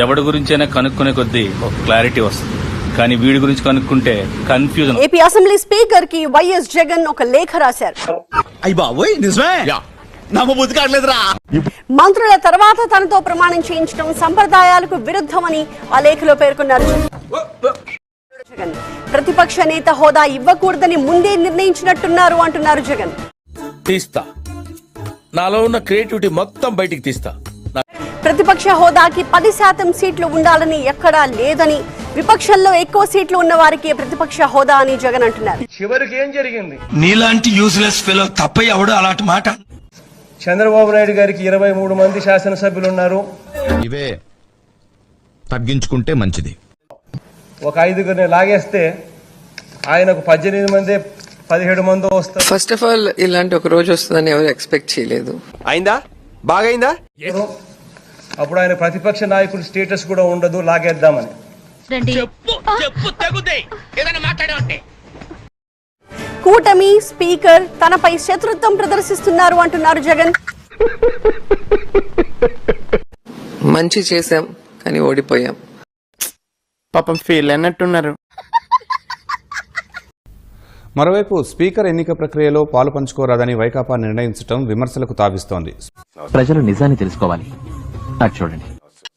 ఎవడి గురించైనా కనుక్కునే కొద్దీ ఒక క్లారిటీ వస్తుంది, కానీ వీడి గురించి కనుక్కుంటే కన్ఫ్యూజన్. ఏపీ అసెంబ్లీ స్పీకర్ కి వైఎస్ జగన్ ఒక లేఖ రాశారు. మంత్రుల తర్వాత తనతో ప్రమాణం చేయించడం సంప్రదాయాలకు విరుద్ధమని ఆ లేఖలో పేర్కొన్నారు జగన్. ప్రతిపక్ష నేత హోదా ఇవ్వకూడదని ముందే నిర్ణయించినట్టున్నారు అంటున్నారు జగన్. తీస్తా, నాలో ఉన్న క్రియేటివిటీ మొత్తం బయటికి తీస్తా. ప్రతిపక్ష హోదాకి 10% సీట్లు ఉండాలని ఎక్కడా లేదని, విపక్షంలో ఎక్కువ సీట్లు ఉన్న వారికి ప్రతిపక్ష హోదా అని జగన్ అంటున్నారు. చివరికి ఏం జరిగింది? నీలాంటి యూజ్లెస్ ఫెలో తప్ప ఎవడు అలాంటి మాట. చంద్రబాబు నాయుడు గారికి 23 మంది శాసనసభ్యులు ఉన్నారు. ఇవే తగ్గించుకుంటే మంచిది. ఒక 5గురిని లాగేస్తే ఆయనకు 18 మంది 17 మంది వస్తారు. ఫస్ట్ ఆఫ్ ఆల్ ఇలాంటి ఒక రోజు వస్తుందని ఎవరు ఎక్స్పెక్ట్ చేయలేదు. అయిందా? బాగైందా? అప్పుడు ఆయన ప్రతిపక్ష నాయకుడు స్టేటస్ కూడా ఉండదు, లాగేద్దామని. కూటమి స్పీకర్ తనపై శత్రుత్వం ప్రదర్శిస్తున్నారు అంటున్నారు జగన్. మంచి చేశాం కానీ ఓడిపోయాం. పాపం ఫీల్ అన్నట్టున్నారు. మరోవైపు స్పీకర్ ఎన్నిక ప్రక్రియలో పాలు పంచుకోరాదని వైకాపా నిర్ణయించడం విమర్శలకు తావిస్తోంది. ప్రజలు నిజాన్ని తెలుసుకోవాలి. చూడండి,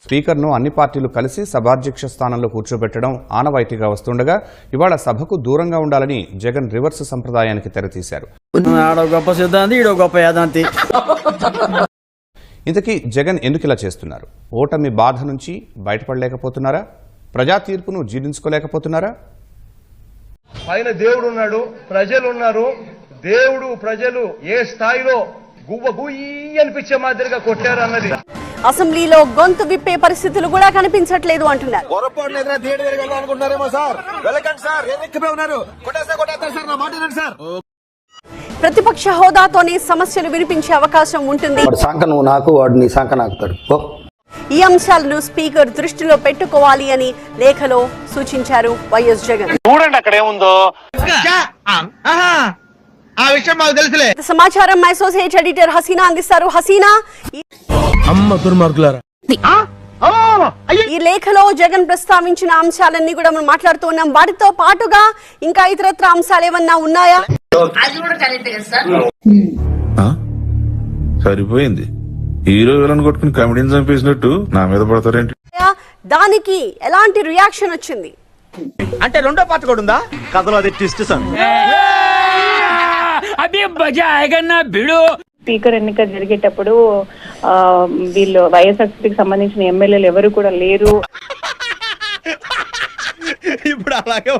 స్పీకర్ను అన్ని పార్టీలు కలిసి సభాధ్యక్ష స్థానంలో కూర్చోబెట్టడం ఆనవాయితీగా వస్తుండగా ఇవాళ సభకు దూరంగా ఉండాలని జగన్ రివర్స్ సంప్రదాయానికి తెరతీశారు. ఇంతకీ జగన్ ఎందుకు ఇలా చేస్తున్నారు? ఓటమి బాధ నుంచి బయటపడలేకపోతున్నారా? ప్రజా తీర్పును జీర్ణించుకోలేకపోతున్నారా? పైన దేవుడు ఉన్నాడు, ప్రజలు ఉన్నారు. దేవుడు ప్రజలు ఏ స్థాయిలో గువ్వ గుయ్యి అనిపించే మాదిరిగా కొట్టారు అన్నది. అసెంబ్లీలో గొంతు విప్పే పరిస్థితులు కూడా కనిపించట్లేదు అంటున్నారు. ప్రతిపక్ష హోదాతోనే సమస్యలు వినిపించే అవకాశం ఉంటుంది. ఈ అంశాలను స్పీకర్ దృష్టిలో పెట్టుకోవాలి అని లేఖలో సూచించారు వైఎస్ జగన్. చూడండి అక్కడ ఏముందో ఆ విషయం మాకు తెలుసులే. సమాచారం అసోసియేట్ ఎడిటర్ హసీనా అందిస్తారు. హసీనా, ఈ లేఖలో జగన్ ప్రస్తావించిన అంశాలన్నీ కూడా మనం మాట్లాడుతూ ఉన్నాం. వాటితో పాటుగా ఇంకా ఇతరత్ర అంశాలు ఏమన్నా ఉన్నాయా? సరిపోయింది. హీరో విలన్ కొట్టుకుని కమెడీని చంపేసినట్టు నా మీద పడతారేంటి? దానికి ఎలాంటి రియాక్షన్ వచ్చింది? అంటే రెండో పాట కూడా ఉందా కథలో? అది ట్విస్ట్ స్పీకర్ ఎన్నిక జరిగేటప్పుడు వీళ్ళు వైఎస్ఆర్సీపీకి సంబంధించిన ఎమ్మెల్యేలు ఎవరు కూడా లేరు, ఇప్పుడు అలాగే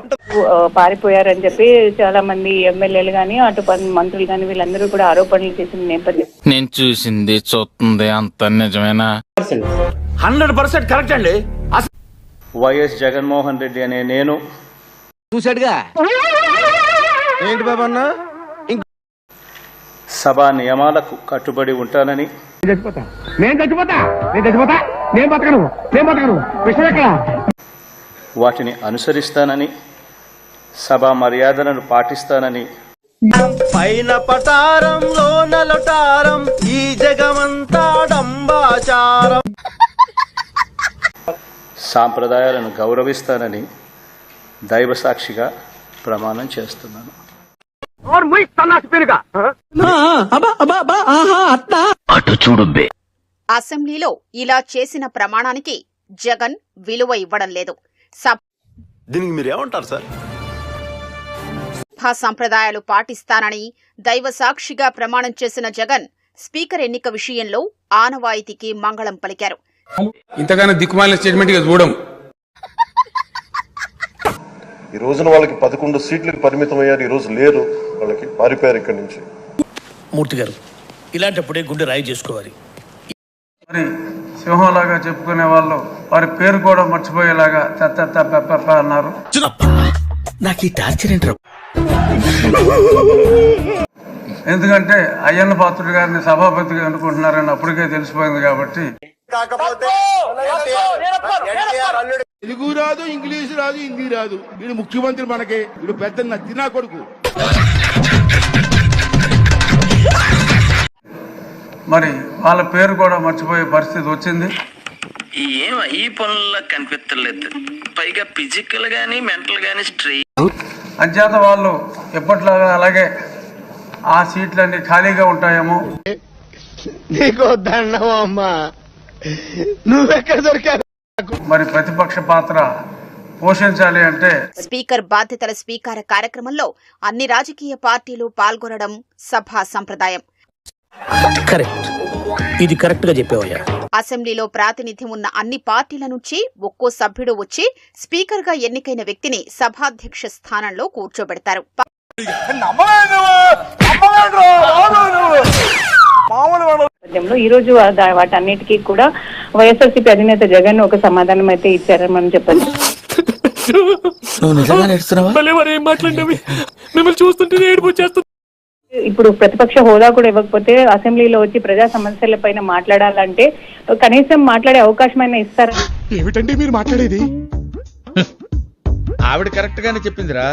పారిపోయారని చెప్పి చాలా మంది ఎమ్మెల్యేలు గానీ అటు మంత్రులు గానీ వీళ్ళందరూ కూడా ఆరోపణలు చేసిన నేపథ్యం. నేను చూసింది చూస్తుంది అంత నిజమేనా? 100% కరెక్ట్ అండి. వైఎస్ జగన్మోహన్ రెడ్డి అనే నేను చూసాడుగా ఏంటి బాబన్నా, సభా నియమాలకు కట్టుబడి ఉంటానని, వాటిని అనుసరిస్తానని, సభా మర్యాదలను పాటిస్తానని, పైన పటారంలో నలటారం ఈ జగమంతా డంబాచారం, సాంప్రదాయాలను గౌరవిస్తానని దైవ సాక్షిగా ప్రమాణం చేస్తున్నాను. అసెంబ్లీలో ఇలా చేసిన ప్రమాణానికి జగన్ విలువ ఇవ్వడం లేదు. దీనికి మీరేమంటారు సార్? సభా సంప్రదాయాలు పాటిస్తానని దైవ సాక్షిగా ప్రమాణం చేసిన జగన్ స్పీకర్ ఎన్నిక విషయంలో ఆనవాయితీకి మంగళం పలికారు. ఇంతగానో దిక్కుమాలిన స్టేట్మెంట్ గా చూడం. ఈ రోజున వాళ్ళకి 11 సీట్లకు పరిమితం అయ్యారు. ఈ రోజు లేరు, వాళ్ళకి పారిపోయారు ఇక్కడి నుంచి. మూర్తి గారు, ఇలాంటప్పుడే గుండె రాయి చేసుకోవాలి. మరి సింహంలాగా చెప్పుకునే వాళ్ళు వారి పేరు కూడా మర్చిపోయేలాగా అన్నారు. నాకు ఈ టార్చర్ ఏంట్రా? ఎందుకంటే అయ్యన్న పాత్రుడు గారిని సభాపతిగా అనుకుంటున్నారని అప్పటికే తెలిసిపోయింది కాబట్టి. తెలుగు రాదు, ఇంగ్లీష్ రాదు, హిందీ రాదు. వీడు ముఖ్యమంత్రి మనకి, వీడు పెద్ద నచ్చినా కొడుకు. మరి వాళ్ళ పేరు కూడా మర్చిపోయే పరిస్థితి వచ్చింది. ఈ పనుల్లో కనిపించలేదు. పైగా ఫిజికల్ గానీ మెంటల్ గానీ అంచేత వాళ్ళు ఎప్పట్లాగా అలాగే ఆ సీట్లన్నీ ఖాళీగా ఉంటాయేమో. నీకు దండం అమ్మా, నువ్వెక్కడ దొరికావు? మరి ప్రతిపక్ష పాత్ర పోషించాలి అంటే స్పీకర్ బాధ్యతల స్వీకార కార్యక్రమంలో అన్ని రాజకీయ పార్టీలు పాల్గొనడం సభా సంప్రదాయం. కరెక్ట్, ఇది కరెక్ట్ గా చెప్పావయ్యా. అసెంబ్లీలో ప్రాతినిధ్యం ఉన్న అన్ని పార్టీల నుంచి ఒక్కో సభ్యుడు వచ్చి స్పీకర్ గా ఎన్నికైన వ్యక్తిని సభాధ్యక్ష స్థానంలో కూర్చోబెడతారు. ఈ రోజు వాటన్నిటికీ కూడా వైఎస్ఆర్సీపీ అధినేత జగన్ ఒక సమాధానం అయితే ఇచ్చారని మనం చెప్పచ్చు. ఇప్పుడు ప్రతిపక్ష హోదా కూడా ఇవ్వకపోతే అసెంబ్లీలో వచ్చి ప్రజా సమస్యల పైన మాట్లాడాలంటే కనీసం మాట్లాడే అవకాశమైనా ఇస్తారా? ఏమిటండి మీరు మాట్లాడేది? ఆవిడ కరెక్ట్ గానే చెప్పిందిరా.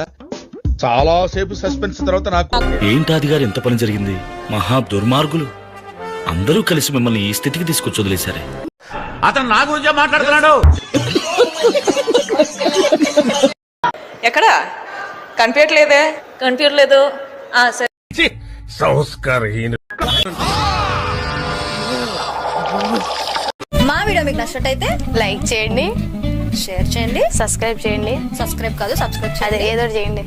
చాలా సేపు సస్పెన్స్ తర్వాత నాకు ఏంటాది గారు ఎంత పని జరిగింది? మహా దుర్మార్గులు అందరూ కలిసి మిమ్మల్ని ఈ స్థితికి తీసుకొచ్చి వదిలేశారే. అతను నా గురించే మాట్లాడుతున్నాడు. ఎక్కడ కనిపించట్లేదు. సంస్కారహీన. మా వీడియో మీకు నచ్చినట్టయితే లైక్ చేయండి, షేర్ చేయండి, సబ్స్క్రైబ్ చేయండి. సబ్స్క్రైబ్ కాదు, సబ్స్క్రైబ్ చేయండి, ఏదో చేయండి.